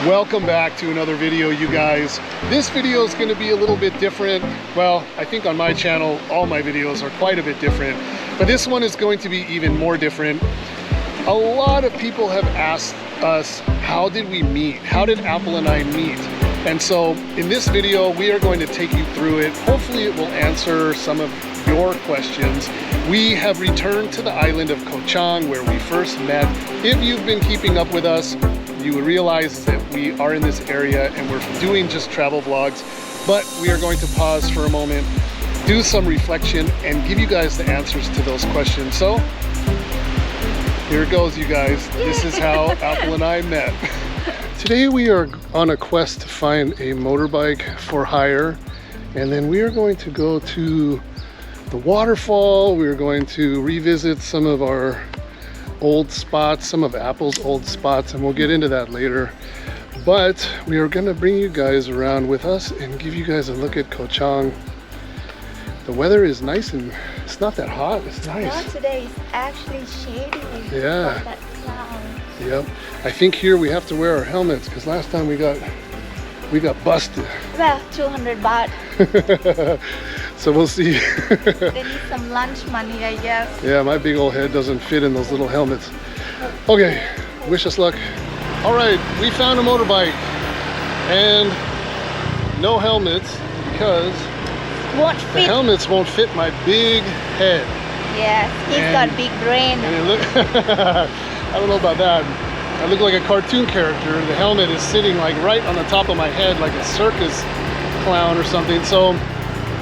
Welcome back to another video, you guys. This video is going to be a little bit different. Well, I think on my channel all my videos are quite a bit different, but this one is going to be even more different. A lot of people have asked us, how did we meet? How did Apple and I meet? And so in this video we are going to take you through it. Hopefully it will answer some of your questions. We have returned to the island of Chang where we first met. If you've been keeping up with us, you will realize that we are in this area and we're doing just travel vlogs, but we are going to pause for a moment, do some reflection, and give you guys the answers to those questions. So here it goes, you guys. This is how Apple and I met. Today we are on a quest to find a motorbike for hire, and then we are going to go to the waterfall. We are going to revisit some of our old spots, some of Apple's old spots, and we'll get into that later. But we are going to bring you guys around with us and give you guys a look at Koh Chang. The weather is nice and it's not that hot. It's nice. Well, today is actually shady. Yeah. That cloud. Yep. I think here we have to wear our helmets because last time we got busted. Well, 200 baht. So we'll see. They need some lunch money, I guess. Yeah, my big old head doesn't fit in those little helmets. Okay, wish us luck. All right, we found a motorbike and no helmets because Won't the fit. helmets won't fit my big head. Yes, he's got big brain. And it I don't know about that. I look like a cartoon character. The helmet is sitting like right on the top of my head like a circus clown or something. So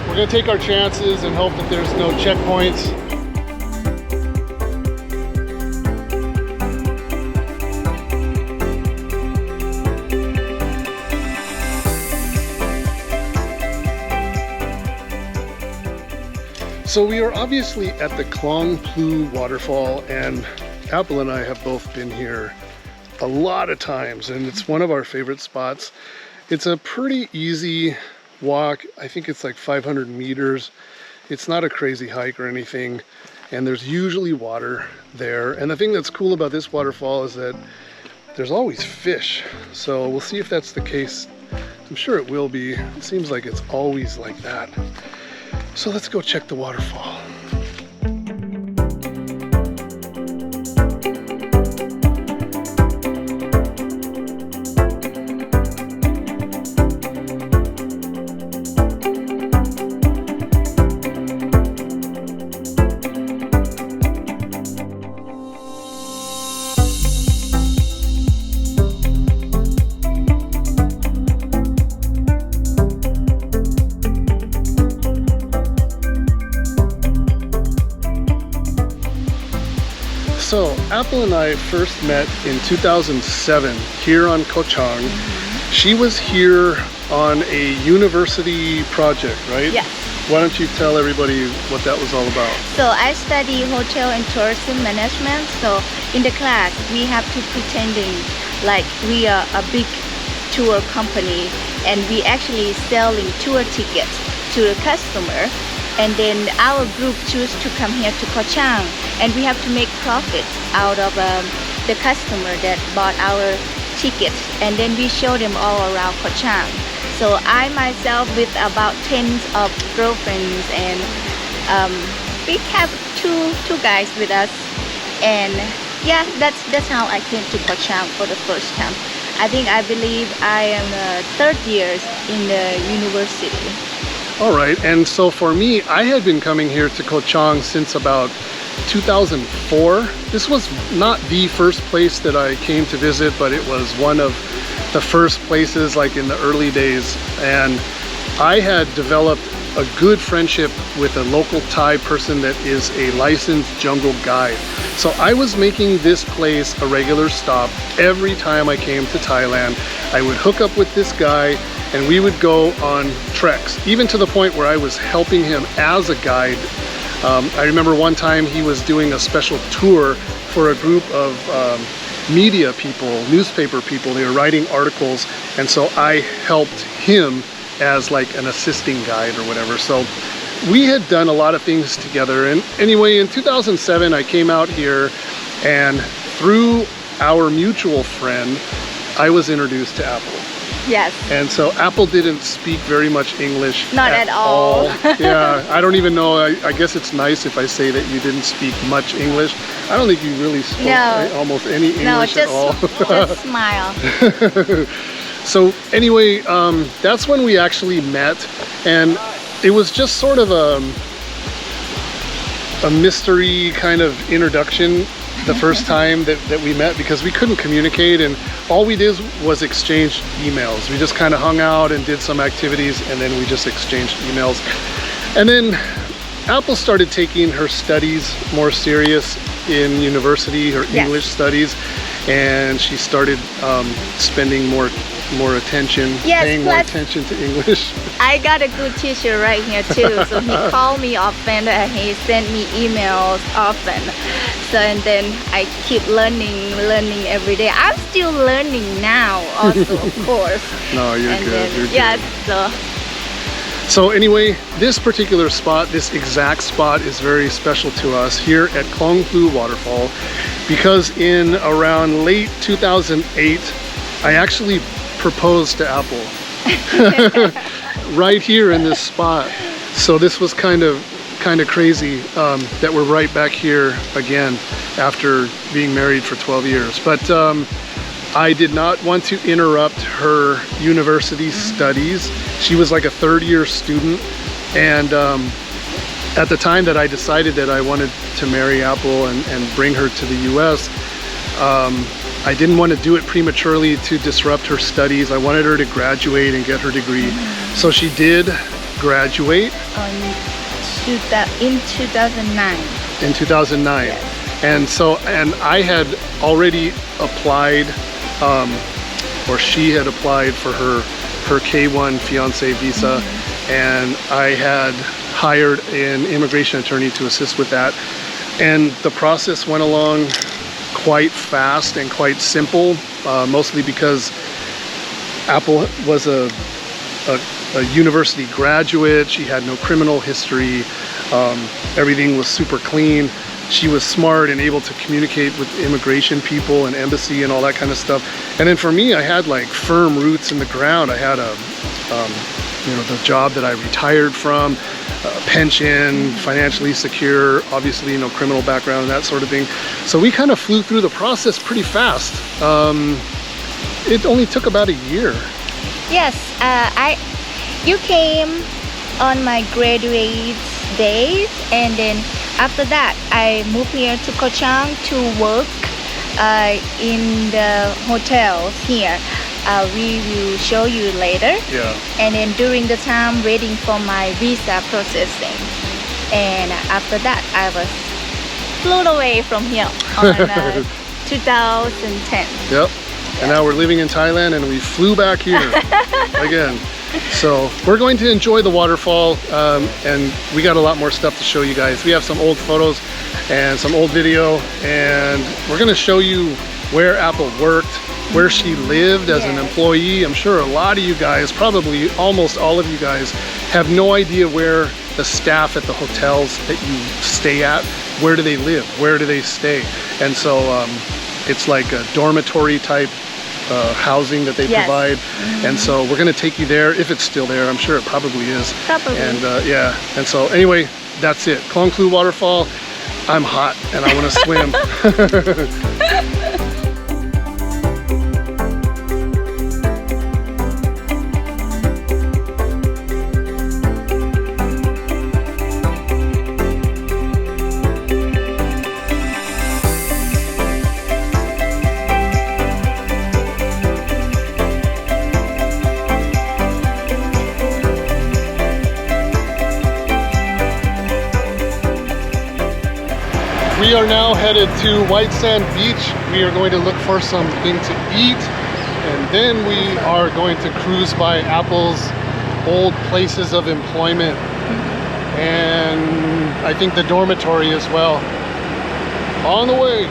we're gonna take our chances and hope that there's no checkpoints. So we are obviously at the Klong Plu Waterfall, and Apple and I have both been here a lot of times, and it's one of our favorite spots. It's a pretty easy walk. I think it's like 500 meters. It's not a crazy hike or anything, and there's usually water there. And the thing that's cool about this waterfall is that there's always fish. So we'll see if that's the case. I'm sure it will be. It seems like it's always like that. So let's go check the waterfall. So Apple and I first met in 2007 here on Koh Chang. She was here on a university project, right? Yes. Why don't you tell everybody what that was all about? So I study hotel and tourism management. So in the class, we have to pretending like we are a big tour company, and we actually selling tour tickets to the customer. And then our group choose to come here to Koh Chang, and we have to make profit out of the customer that bought our tickets, and then we show them all around Koh Chang. So I myself with about tens of girlfriends, and we have two guys with us, and yeah, that's how I came to Koh Chang for the first time. I believe I am third year in the university. All right, and so for me, I had been coming here to Koh Chang since about 2004. This was not the first place that I came to visit, but it was one of the first places like in the early days. And I had developed a good friendship with a local Thai person that is a licensed jungle guide. So I was making this place a regular stop every time I came to Thailand. I would hook up with this guy and we would go on treks, even to the point where I was helping him as a guide. I remember one time he was doing a special tour for a group of media people, newspaper people. They were writing articles, and so I helped him as like an assisting guide or whatever. So we had done a lot of things together. And anyway, in 2007 I came out here, and through our mutual friend I was introduced to Apple. Yes. And so Apple didn't speak very much English. Not at all. Yeah, I don't even know. I guess it's nice if I say that you didn't speak much English. I don't think you really spoke almost any English at all. Just smile. So anyway, that's when we actually met, and it was just sort of a mystery kind of introduction the first time that we met, because we couldn't communicate, and all we did was exchange emails. We just kind of hung out and did some activities, and then we just exchanged emails. And then Apple started taking her studies more serious in university, her English studies, and she started spending more attention, paying more attention to English. I got a good teacher right here too. So he called me often and he sent me emails often. So and then I keep learning every day. I'm still learning now also, of course. No, you're good. You're yes, good. So anyway, this particular spot, this exact spot, is very special to us here at Klong Plu Waterfall, because in around late 2008, I actually proposed to Apple right here in this spot. So this was kind of crazy that we're right back here again after being married for 12 years. But I did not want to interrupt her university studies. She was like a third-year student, and at the time that I decided that I wanted to marry Apple and bring her to the US, I didn't want to do it prematurely to disrupt her studies. I wanted her to graduate and get her degree. So she did graduate. In 2009. In 2009. Yes. And I had already applied, or she had applied for her K1 fiance visa, and I had hired an immigration attorney to assist with that. And the process went along quite fast and quite simple, mostly because Apple was a university graduate. She had no criminal history. Everything was super clean. She was smart and able to communicate with immigration people and embassy and all that kind of stuff. And then for me, I had like firm roots in the ground. I had the job that I retired from, pension, financially secure, obviously, criminal background, that sort of thing. So we kind of flew through the process pretty fast. It only took about a year. Yes, you came on my graduate days, and then after that I moved here to Chang to work in the hotels here. We will show you later. Yeah. And then during the time waiting for my visa processing, and after that I was flew away from here on 2010. Yep. And now we're living in Thailand, and we flew back here again. So we're going to enjoy the waterfall, and we got a lot more stuff to show you guys. We have some old photos and some old video, and we're going to show you where Apple worked, where she lived as an employee. I'm sure a lot of you guys, probably almost all of you guys, have no idea where the staff at the hotels that you stay at, where do they live, where do they stay. And so it's like a dormitory type housing that they provide. And so we're going to take you there, if it's still there. I'm sure it probably is. Probably. And yeah, and so anyway, that's it. Klong Plu Waterfall. I'm hot and I want to swim. We are now headed to White Sand Beach. We are going to look for something to eat, and then we are going to cruise by Apple's old places of employment, and I think the dormitory as well. On the way.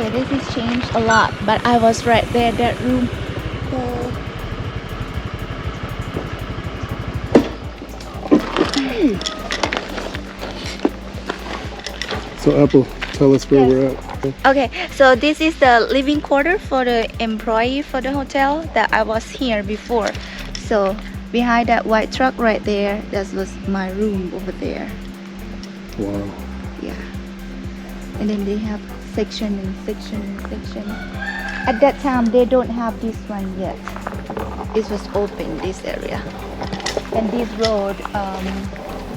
Okay, this has changed a lot, but I was right there, that room. So Apple, tell us where Yes. we're at. Okay, so this is the living quarter for the employee for the hotel that I was here before. So behind that white truck right there, that was my room over there. Wow. Yeah. And then they have section and section and section. At that time, they don't have this one yet. This was open, this area. And this road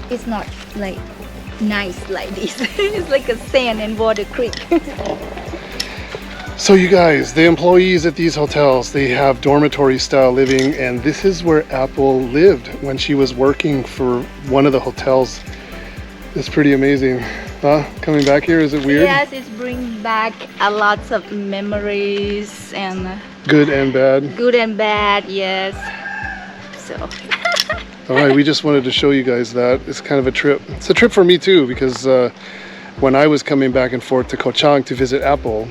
is not like nice like this. It's like a sand and water creek. So you guys, the employees at these hotels, they have dormitory style living, and this is where Apple lived when she was working for one of the hotels. It's pretty amazing. Huh? Coming back here, is it weird? Yes, it's bringing back a lots of memories and Good and bad. good and bad, yes. So All right, we just wanted to show you guys that. It's kind of a trip. It's a trip for me too, because when I was coming back and forth to Koh Chang to visit Apple,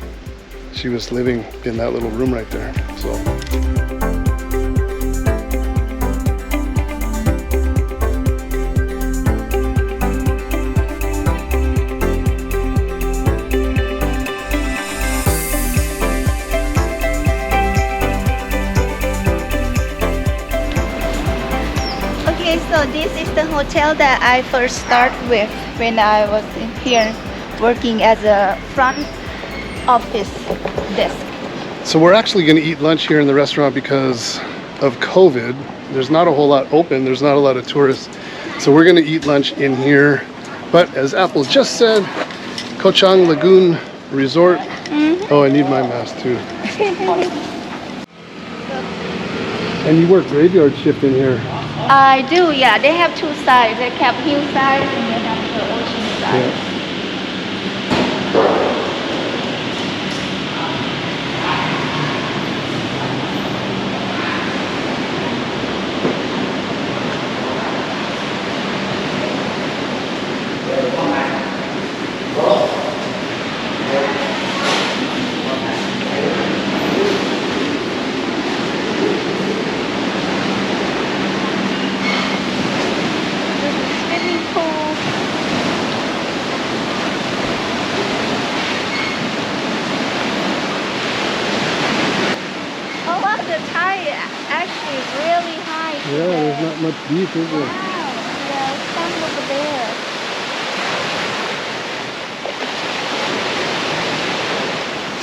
she was living in that little room right there. So. okay, so this is the hotel that I first started with when I was in here working as a front office desk. So we're actually going to eat lunch here in the restaurant because of COVID. There's not a whole lot open. There's not a lot of tourists. So we're going to eat lunch in here. But as Apple just said, Koh Chang Lagoon Resort. Oh, I need my mask too. And you work graveyard shift in here. I do, yeah. They have two sides. They have hillside and they have the ocean side. Yeah. Swimming pool. Oh wow, the tide actually is really high Yeah, today. there's not much beach, is there? Wow, yeah, some over there.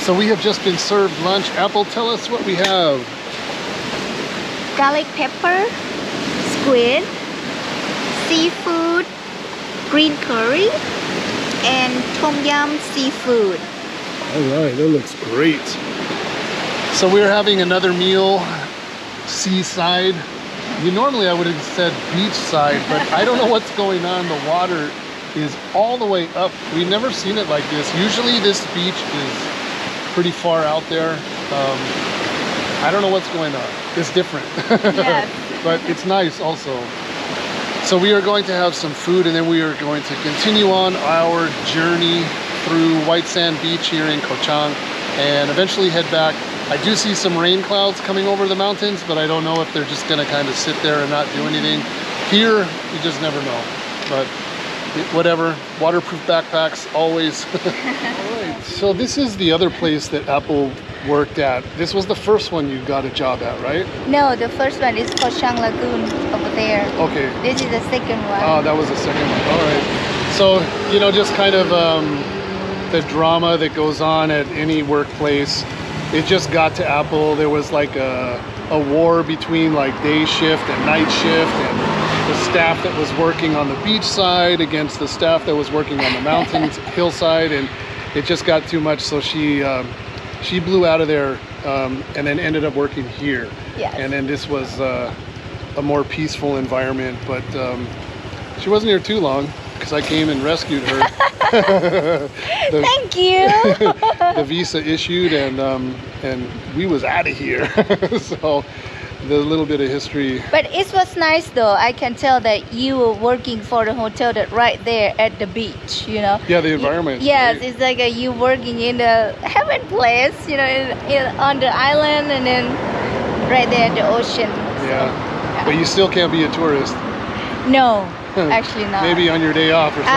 So we have just been served lunch. Apple, tell us what we have. Garlic pepper, squid, seafood, green curry, and tom yum seafood. All right, that looks great. So we're having another meal, seaside. Normally I would have said beachside, but I don't know what's going on. The water is all the way up. We've never seen it like this. Usually this beach is pretty far out there. I don't know what's going on. It's different. Yes. But it's nice also. So we are going to have some food, and then we are going to continue on our journey through White Sand Beach here in Koh Chang and eventually head back. I do see some rain clouds coming over the mountains, but I don't know if they're just gonna kind of sit there and not do anything. Here, you just never know. But whatever, waterproof backpacks, always. All right, so this is the other place that Apple worked at. This was the first one you got a job at, right? No, the first one is Koh Chang Lagoon over there. Okay. This is the second one. Oh, that was the second one. All right. So, you know, just kind of the drama that goes on at any workplace. It just got to Apple. There was like a war between like day shift and night shift, and the staff that was working on the beach side against the staff that was working on the mountain hillside, and it just got too much. So she blew out of there and then ended up working here. Yes. And then this was a more peaceful environment, but she wasn't here too long because I came and rescued her. Thank you. The visa issued, and we was out of here. So the little bit of history. But it was nice though. I can tell that you were working for the hotel that right there at the beach, you know. Yeah, the environment. Yes, great. it's like you working in the heaven place, you know, on the island and then right there at the ocean. Yeah. But you still can't be a tourist. No, actually not. Maybe on your day off or something.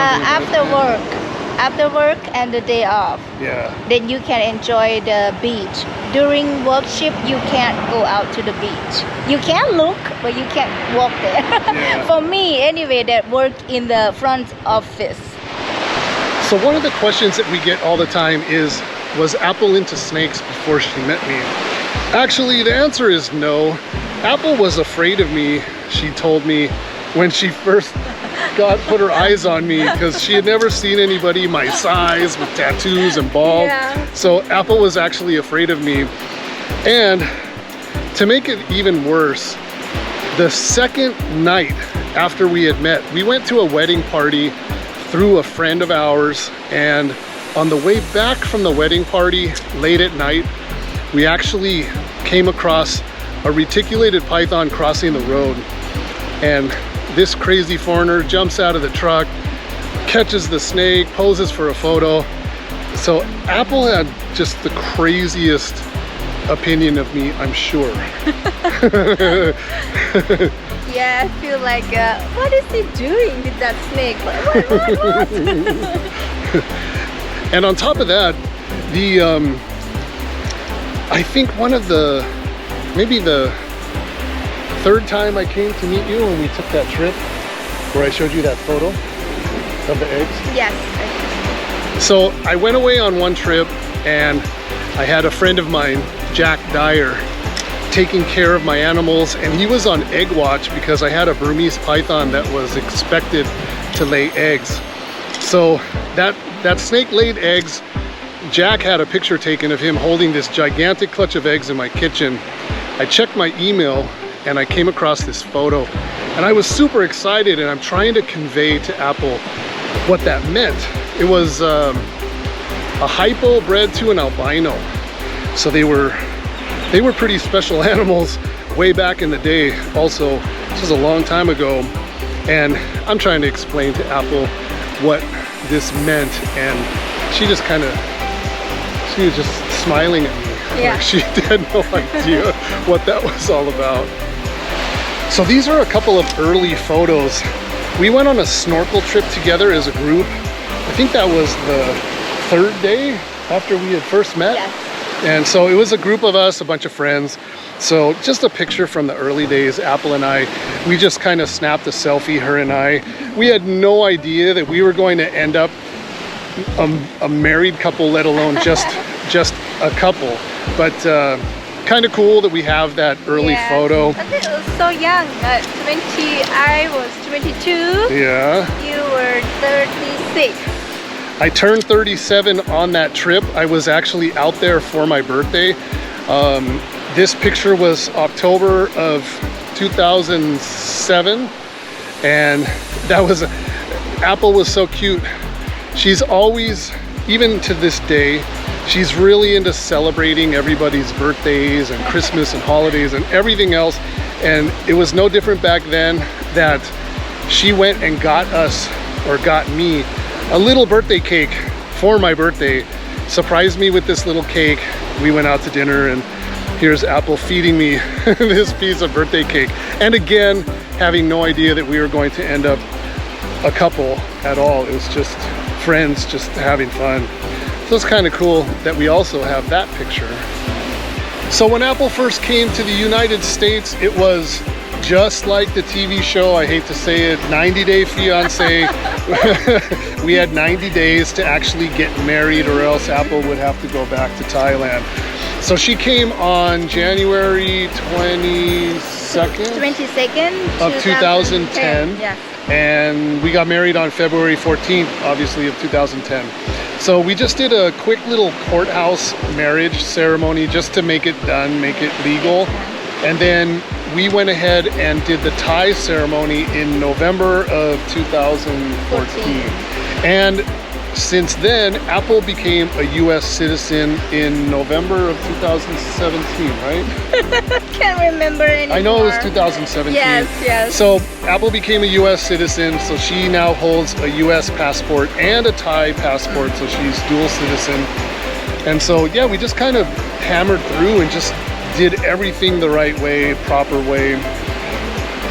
After work and the day off. Yeah. Then you can enjoy the beach. During worship, you can't go out to the beach. You can look, but you can't walk there. Yeah. For me, anyway, that work in the front office. So one of the questions that we get all the time is, was Apple into snakes before she met me? Actually, the answer is no. Apple was afraid of me, she told me, when she first put her eyes on me, because she had never seen anybody my size with tattoos and bald. Yeah. So Apple was actually afraid of me. And to make it even worse, the second night after we had met, we went to a wedding party through a friend of ours, and on the way back from the wedding party late at night, we actually came across a reticulated python crossing the road, and this crazy foreigner jumps out of the truck, catches the snake, poses for a photo. So Apple had just the craziest opinion of me, I'm sure. Yeah, I feel like, what is he doing with that snake? What? And on top of that, the I think one of the, maybe the third time I came to meet you when we took that trip where I showed you that photo of the eggs. Yes. So I went away on one trip and I had a friend of mine, Jack Dyer, taking care of my animals, and he was on egg watch because I had a Burmese python that was expected to lay eggs. So that snake laid eggs. Jack had a picture taken of him holding this gigantic clutch of eggs in my kitchen. I checked my email and I came across this photo, and I was super excited, and I'm trying to convey to Apple what that meant. It was a hypo bred to an albino. So they were pretty special animals way back in the day. Also, this was a long time ago, and I'm trying to explain to Apple what this meant, and she was just smiling at me. Yeah. Like she had no idea what that was all about. So these are a couple of early photos. We went on a snorkel trip together as a group. I think that was the third day after we had first met. Yes. And so it was a group of us, a bunch of friends. So just a picture from the early days, Apple and I, we just kind of snapped a selfie, her and I. We had no idea that we were going to end up a married couple, let alone just a couple. But kind of cool that we have that early photo. I think it was so young, I was 22. Yeah. You were 36. I turned 37 on that trip. I was actually out there for my birthday. This picture was October of 2007, and that was, Apple was so cute. She's always, even to this day, she's really into celebrating everybody's birthdays and Christmas and holidays and everything else. And it was no different back then that she went and got us, or got me, a little birthday cake for my birthday. Surprised me with this little cake. We went out to dinner, and here's Apple feeding me this piece of birthday cake. And again, having no idea that we were going to end up a couple at all. It was just friends, just having fun. So it's kind of cool that we also have that picture. So when Apple first came to the United States, it was just like the TV show, I hate to say it, 90 Day Fiancé. We had 90 days to actually get married, or else Apple would have to go back to Thailand. So she came on January 22nd of 2010. Yes. And we got married on February 14th, obviously, of 2010. So we just did a quick little courthouse marriage ceremony just to make it done, make it legal. And then we went ahead and did the Thai ceremony in November of 2014. And Since then, Apple became a US citizen in November of 2017, right? Can't remember anymore. I know it was 2017. Yes, yes. So Apple became a US citizen, so she now holds a US passport and a Thai passport, so she's dual citizen. And so, yeah, we just kind of hammered through and just did everything the right way, proper way.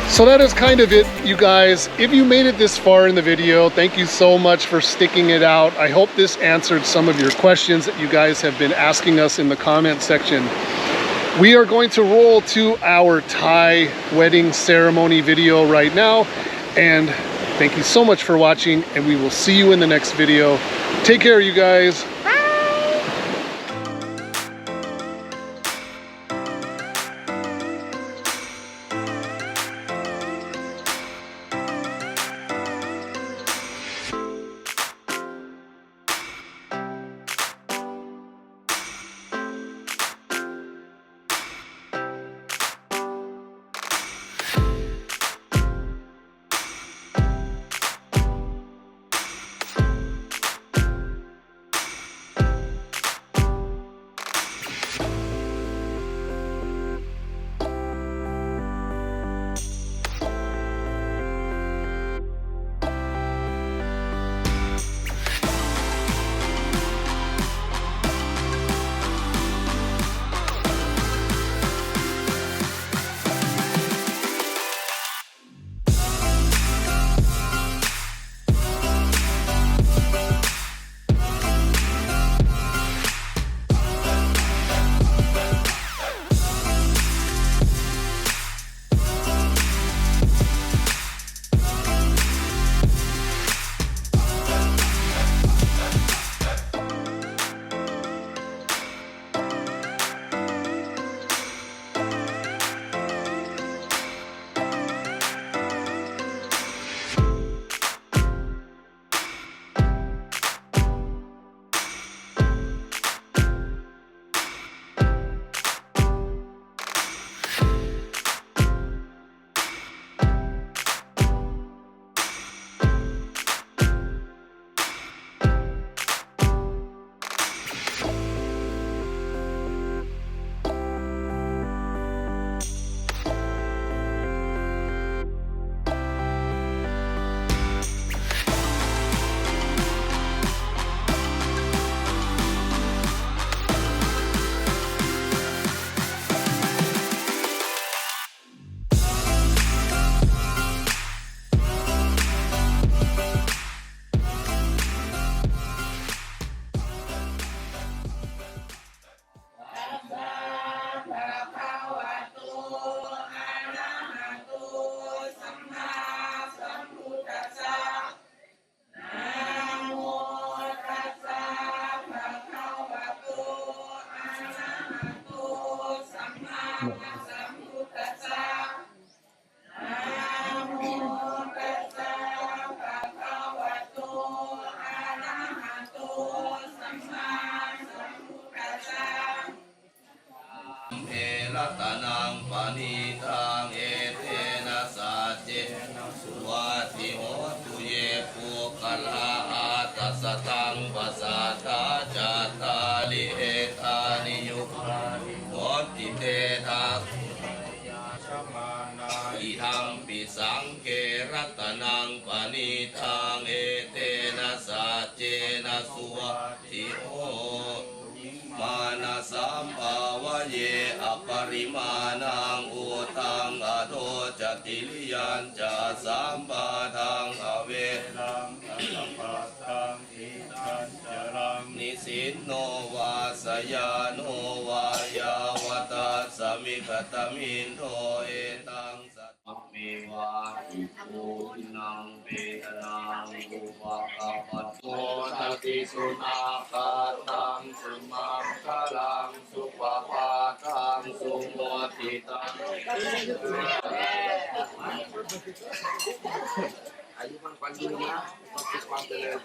So that is kind of it, you guys. If you made it this far in the video, thank you so much for sticking it out. I hope this answered some of your questions that you guys have been asking us in the comment section. We are going to roll to our Thai wedding ceremony video right now. And thank you so much for watching, and we will see you in the next video. Take care, you guys.อิหัมปิสังเกรัตนังปณิทังเอเตนะสัจเจนะสุวัติโอมานะสัมภาวะเยอปริมาณังอุตังอโดจติลิยัญจะสัมปาทังอเวรังสัมปัตตังทิตัญจรังนิสินโนวาสยาโนวายาวตัสสมิคตมินโทเอตังสัพเพวะอิโตทินังเปตนังอุปกัปปะโตทัติสุนาคาตังสุมังคลังสุปปาทังสุโมทิตังอายุมันปันยืนนะมันคือความเจริญ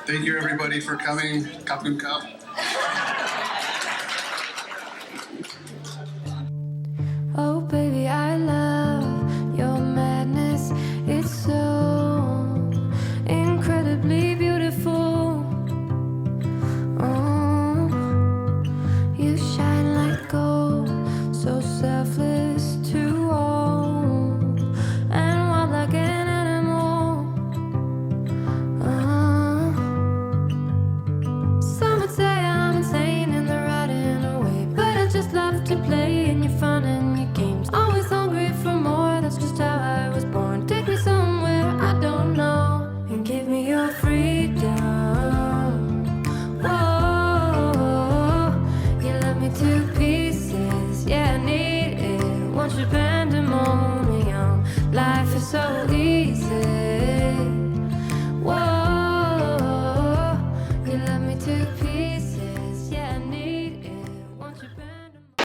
Thank you everybody for coming. Kapun kap. Oh baby, I love your madness. It's so incredibly beautiful. Oh, you shine like gold, so selfless to all, and wild like an animal. Some would say I'm insane in the right in a way, but I just love to play in your fun and your games. Always hungry for more, that's just how I was born. Take me somewhere I don't know, and give me your freedom. Whoa, you love me to pieces, yeah I need it. Want your pandemonium, life is so easy.